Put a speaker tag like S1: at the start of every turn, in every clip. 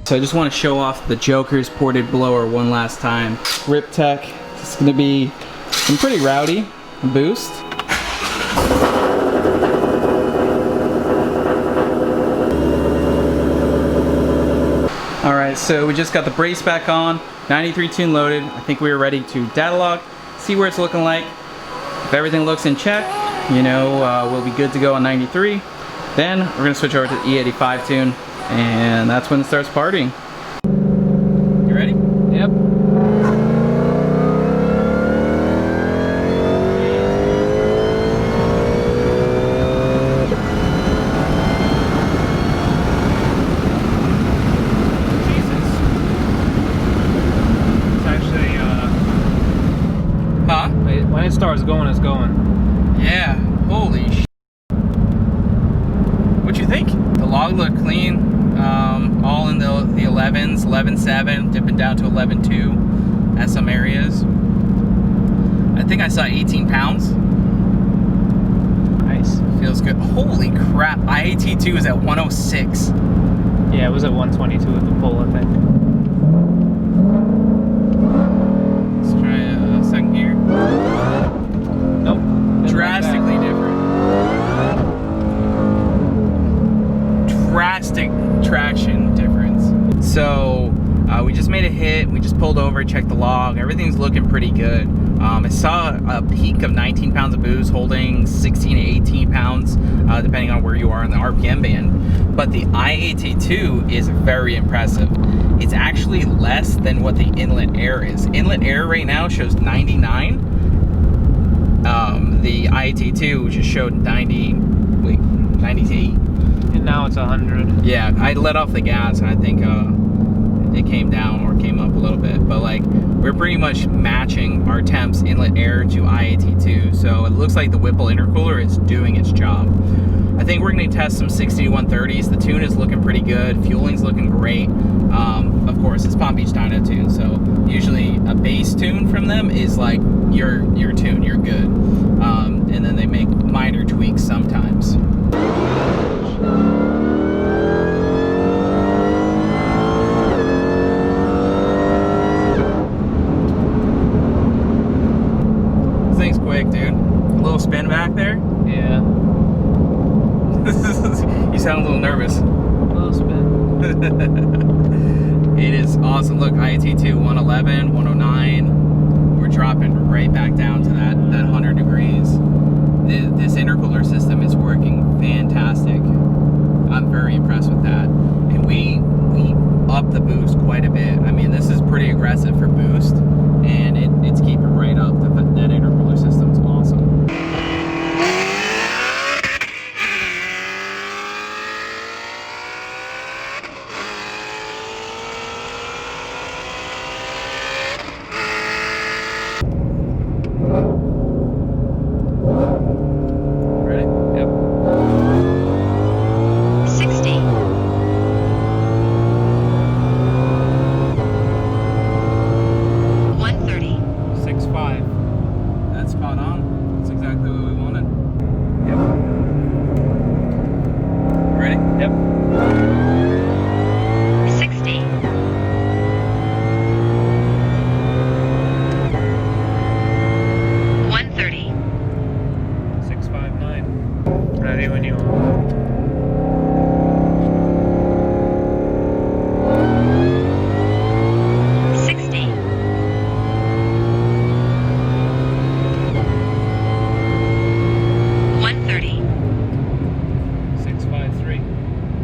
S1: So I just want to show off the Joker's ported blower one last time. Rip Tech. It's going to be some pretty rowdy boost. Alright, so we just got the brace back on, 93 tune loaded. I think we are ready to data log, see where it's looking like. If everything looks in check, you know, we'll be good to go on 93. Then we're going to switch over to the E85 tune, and that's when it starts partying. You ready?
S2: Yep. When it starts going, it's going.
S1: Yeah, holy sh**. What'd you think? The log looked clean, all in the 11s, 11.7, dipping down to 11.2 at some areas. I think I saw 18 pounds.
S2: Nice.
S1: Feels good. Holy crap, IAT2 is at 106.
S2: Yeah, it was at 122 with the pull, I think.
S1: Drastically different. Drastic traction difference. So we just made a hit. We just pulled over, checked the log. Everything's looking pretty good. I saw a peak of 19 pounds of boost, holding 16 to 18 pounds, depending on where you are in the RPM band. But the IAT2 is very impressive. It's actually less than what the inlet air is. Inlet air right now shows 99. The IAT2 just showed 98.
S2: And now it's 100.
S1: Yeah, I let off the gas and I think it came down or came up a little bit. But like, we're pretty much matching our temps inlet air to IAT2. So it looks like the Whipple intercooler is doing its job. I think we're going to test some 60 to 130s. The tune is looking pretty good. Fueling's looking great. Of course, it's Palm Beach dyno tune, so usually a base tune from them is like your tune, you're good. And then they make minor tweaks sometimes. This thing's quick, dude. A little spin back there.
S2: Yeah.
S1: You sound a little nervous.
S2: A little spin.
S1: It is awesome. Look, IAT2 111, 109. We're dropping right back down to that 100 degrees. This intercooler system is working fantastic. I'm very impressed with that. And we up the boost quite a bit. I mean, this is pretty aggressive for boost, and it's keeping right up. That intercooler system's awesome.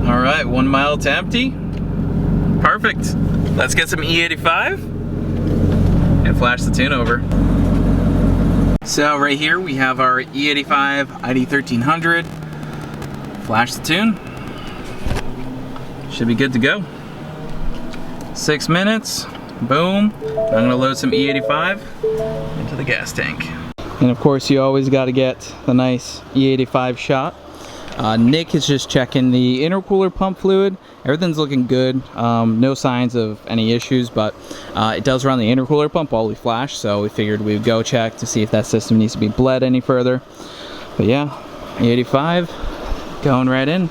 S1: All right, 1 mile to empty. Perfect. Let's get some E85 and flash the tune over. So right here we have our E85 ID 1300. Flash the tune. Should be good to go. 6 minutes. Boom. I'm gonna load some E85 into the gas tank. And of course you always got to get the nice E85 shot. Nick is just checking the intercooler pump fluid. Everything's looking good. No signs of any issues, but it does run the intercooler pump while we flash, so we figured we'd go check to see if that system needs to be bled any further. But yeah, E85 going right in.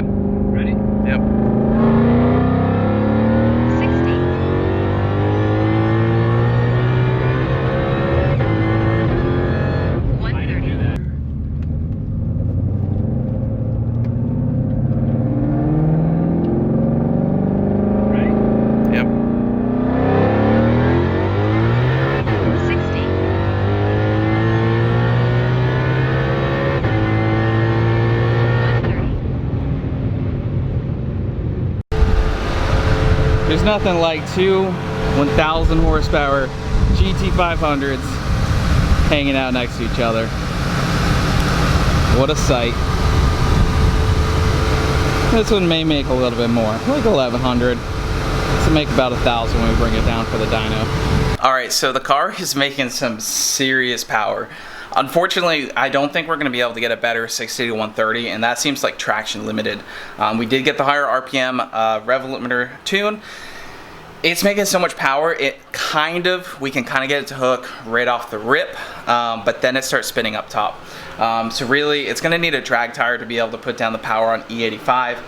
S1: good.
S2: Ready?
S1: Yep.
S3: 60. 130.
S2: Ready?
S1: Yep.
S3: 60. 130.
S1: There's nothing like two 1,000 horsepower GT500s hanging out next to each other. What a sight. This one may make a little bit more, like 1,100. This will make about 1,000 when we bring it down for the dyno. All right, so the car is making some serious power. Unfortunately, I don't think we're going to be able to get a better 60 to 130, and that seems like traction limited. We did get the higher RPM rev limiter tune. It's making so much power, we can kind of get it to hook right off the rip, but then it starts spinning up top. So really, it's going to need a drag tire to be able to put down the power on E85,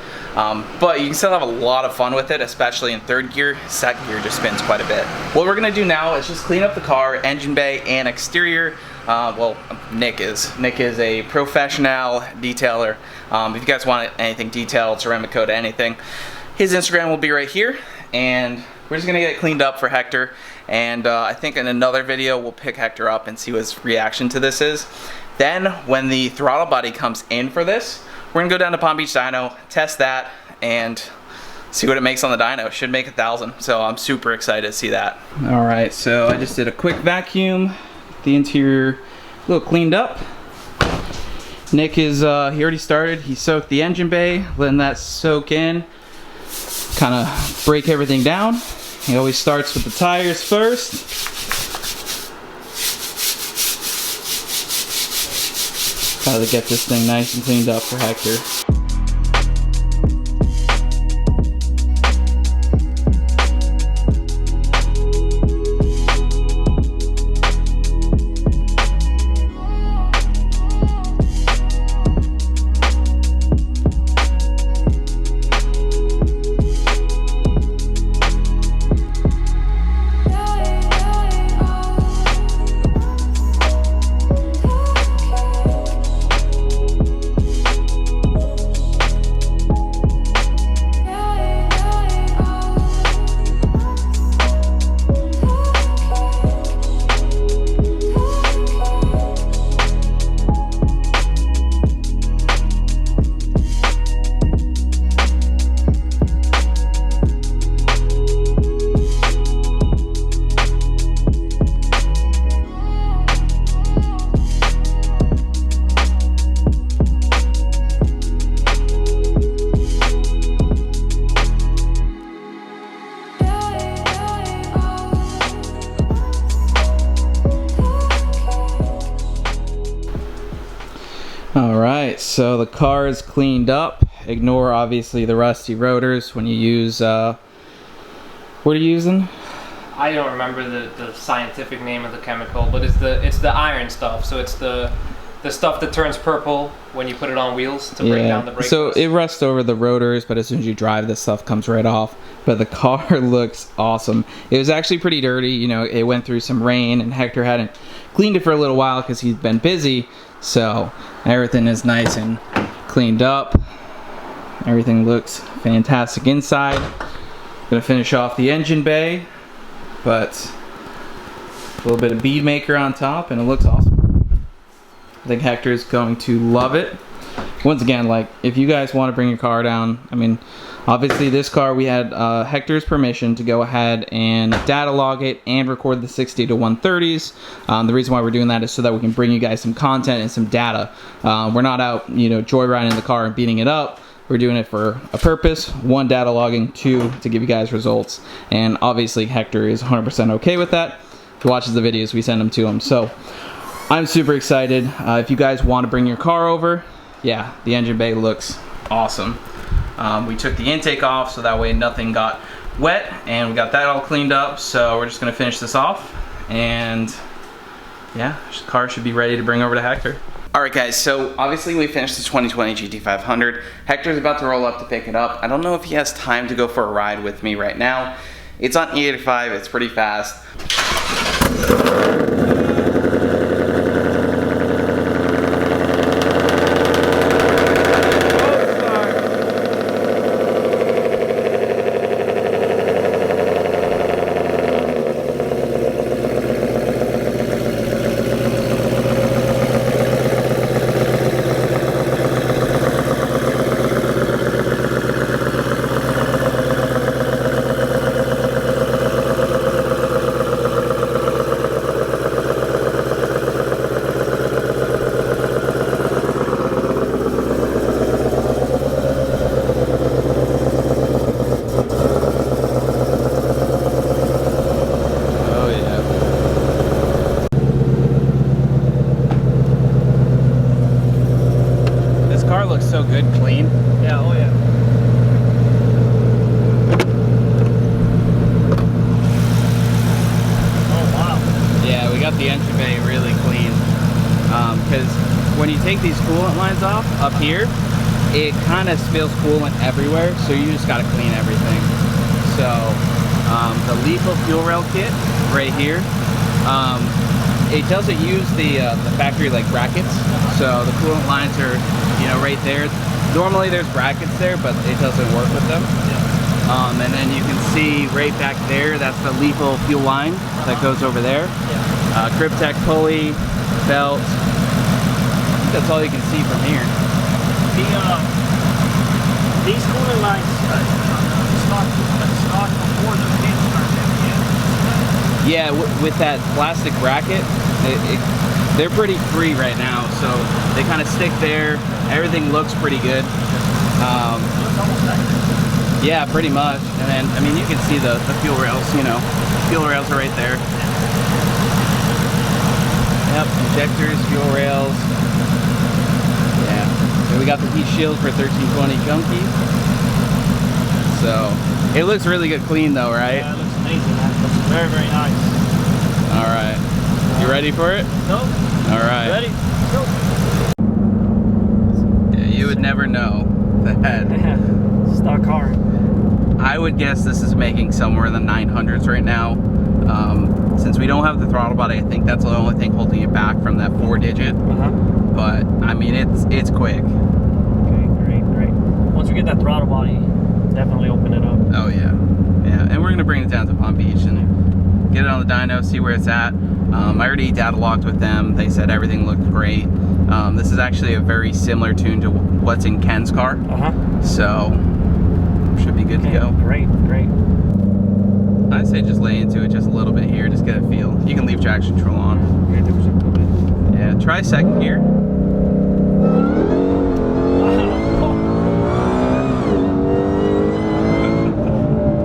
S1: but you can still have a lot of fun with it, especially in third gear. Second gear just spins quite a bit. What we're going to do now is just clean up the car, engine bay, and exterior. Well, Nick is a professional detailer. If you guys want anything detailed, ceramic coat, anything, his Instagram will be right here, and we're just gonna get it cleaned up for Hector, and I think in another video we'll pick Hector up and see what his reaction to this is. Then when the throttle body comes in for this, we're gonna go down to Palm Beach Dyno, test that, and see what it makes on the dyno. It should make 1,000, so I'm super excited to see that. All right, so I just did a quick vacuum, the interior a little cleaned up. Nick is, he already started, he soaked the engine bay, letting that soak in, kind of break everything down. He always starts with the tires first. Gotta get this thing nice and cleaned up for Hector. Alright, so the car is cleaned up. Ignore obviously the rusty rotors when you use, what are you using?
S2: I don't remember the scientific name of the chemical, but it's the iron stuff. So it's the stuff that turns purple when you put it on wheels to break down the brake.
S1: So it rusts over the rotors, but as soon as you drive, this stuff comes right off. But the car looks awesome. It was actually pretty dirty. You know, it went through some rain, and Hector hadn't cleaned it for a little while because he's been busy. So everything is nice and cleaned up. Everything looks fantastic inside. Gonna finish off the engine bay, but a little bit of bead maker on top, and it looks awesome. I think Hector's going to love it. Once again, like, if you guys want to bring your car down, I mean, obviously this car we had Hector's permission to go ahead and data log it and record the 60 to 130s. The reason why we're doing that is so that we can bring you guys some content and some data. We're not out, you know, joyriding the car and beating it up. We're doing it for a purpose. One, data logging. Two, to give you guys results. And obviously Hector is 100% okay with that. He watches the videos, we send them to him. So I'm super excited. If you guys want to bring your car over, yeah, the engine bay looks awesome. We took the intake off so that way nothing got wet, and we got that all cleaned up. So we're just gonna finish this off, and yeah, the car should be ready to bring over to Hector. Alright guys, so obviously we finished the 2020 GT500. Hector's about to roll up to pick it up. I don't know if he has time to go for a ride with me right now. It's on E85, it's pretty fast. Looks so good, clean.
S2: Yeah, oh yeah. Oh wow.
S1: Yeah, we got the entry bay really clean. Because when you take these coolant lines off up here, it kind of spills coolant everywhere, so you just got to clean everything. So the lethal fuel rail kit right here, it doesn't use the factory like brackets, so the coolant lines are, you know, right there. Normally there's brackets there, but it doesn't work with them. And then you can see right back there, that's the lethal fuel line that goes over there. Cryptech pulley, belt. I think that's all you can see from here.
S4: These coolant lines start before the pin starts at the end.
S1: Yeah, with that plastic bracket, they're pretty free right now, so they kind of stick there. Everything looks pretty good. Yeah, pretty much. And then, I mean, you can see the fuel rails, you know. Fuel rails are right there. Yep, injectors, fuel rails. Yeah. And we got the heat shield for 1320 chunky. So, it looks really good clean though, right?
S4: Yeah, it looks amazing, man. It looks very, very nice.
S1: All right. You ready for it?
S4: Go.
S1: All right.
S4: Ready? Go.
S1: Yeah, you would never know that.
S4: Stock car.
S1: I would guess this is making somewhere in the 900s right now. Since we don't have the throttle body, I think that's the only thing holding it back from that 4-digit. But I mean, it's quick.
S4: Okay, great. Once we get that throttle body, definitely open it up.
S1: Oh yeah, yeah. And we're gonna bring it down to Palm Beach and get it on the dyno, see where it's at. I already data logged with them. They said everything looked great. This is actually a very similar tune to what's in Ken's car. So should be good to go.
S4: Great.
S1: I'd say just lay into it just a little bit here, just get a feel. You can leave traction control on. Yeah, try second gear.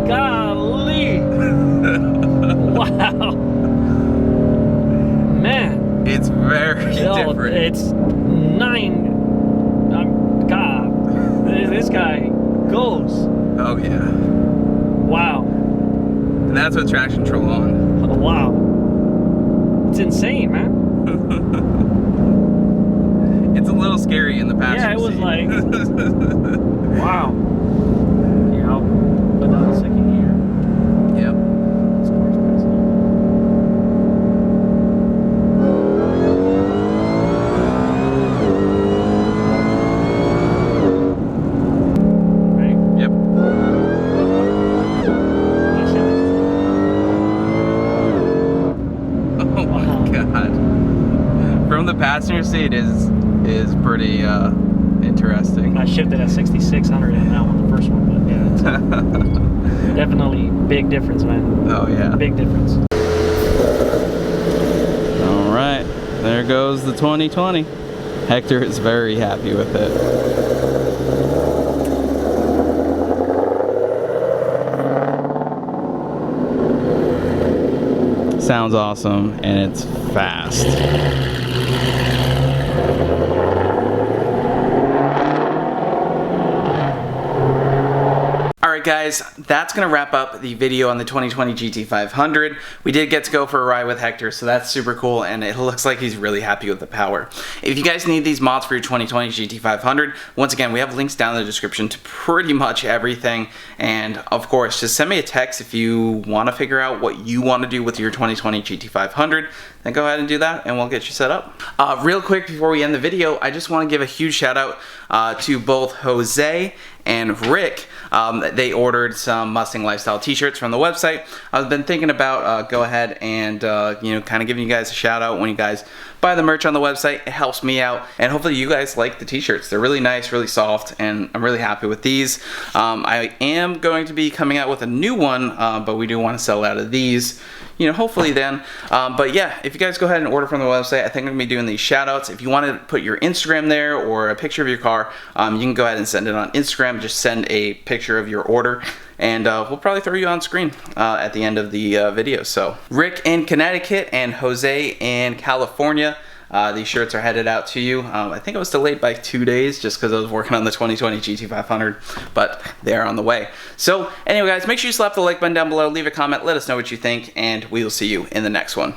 S4: Golly! Wow! Man!
S1: It's very different.
S4: It's 9. God, this guy goes.
S1: Oh yeah.
S4: Wow.
S1: And that's with traction control on.
S4: Oh, wow. It's insane, man.
S1: It's a little scary in the passenger
S4: Yeah, it was
S1: seat.
S4: like, wow. Yeah, I'll put down the second gear.
S1: Yep.
S4: This car's passing. Ready?
S1: Yep. Oh my god. From the passenger seat is pretty interesting.
S4: I shifted at 6,600 and now on the first one, but yeah, it's definitely big difference, man.
S1: Oh yeah.
S4: Big difference.
S1: All right, there goes the 2020. Hector is very happy with it. Sounds awesome, and it's fast. Alright guys, that's going to wrap up the video on the 2020 GT500. We did get to go for a ride with Hector, so that's super cool, and it looks like he's really happy with the power. If you guys need these mods for your 2020 GT500, once again, we have links down in the description to pretty much everything, and of course, just send me a text if you want to figure out what you want to do with your 2020 GT500, then go ahead and do that, and we'll get you set up. Real quick before we end the video, I just want to give a huge shout out to both Jose and Rick. They ordered some Mustang Lifestyle t-shirts from the website. I've been thinking about go ahead and you know, kind of giving you guys a shout out when you guys buy the merch on the website. It helps me out, and hopefully you guys like the t-shirts. They're really nice, really soft, and I'm really happy with these. I am going to be coming out with a new one, but we do want to sell out of these, you know, hopefully then. But yeah, if you guys go ahead and order from the website, I think I'm going to be doing these shout outs. If you want to put your Instagram there or a picture of your car, you can go ahead and send it on Instagram. Just send a picture of your order, and we'll probably throw you on screen at the end of the video. So Rick in Connecticut and Jose in California, these shirts are headed out to you. I think it was delayed by 2 days just because I was working on the 2020 GT500, but they are on the way. So anyway guys, make sure you slap the like button down below, leave a comment, let us know what you think, and we will see you in the next one.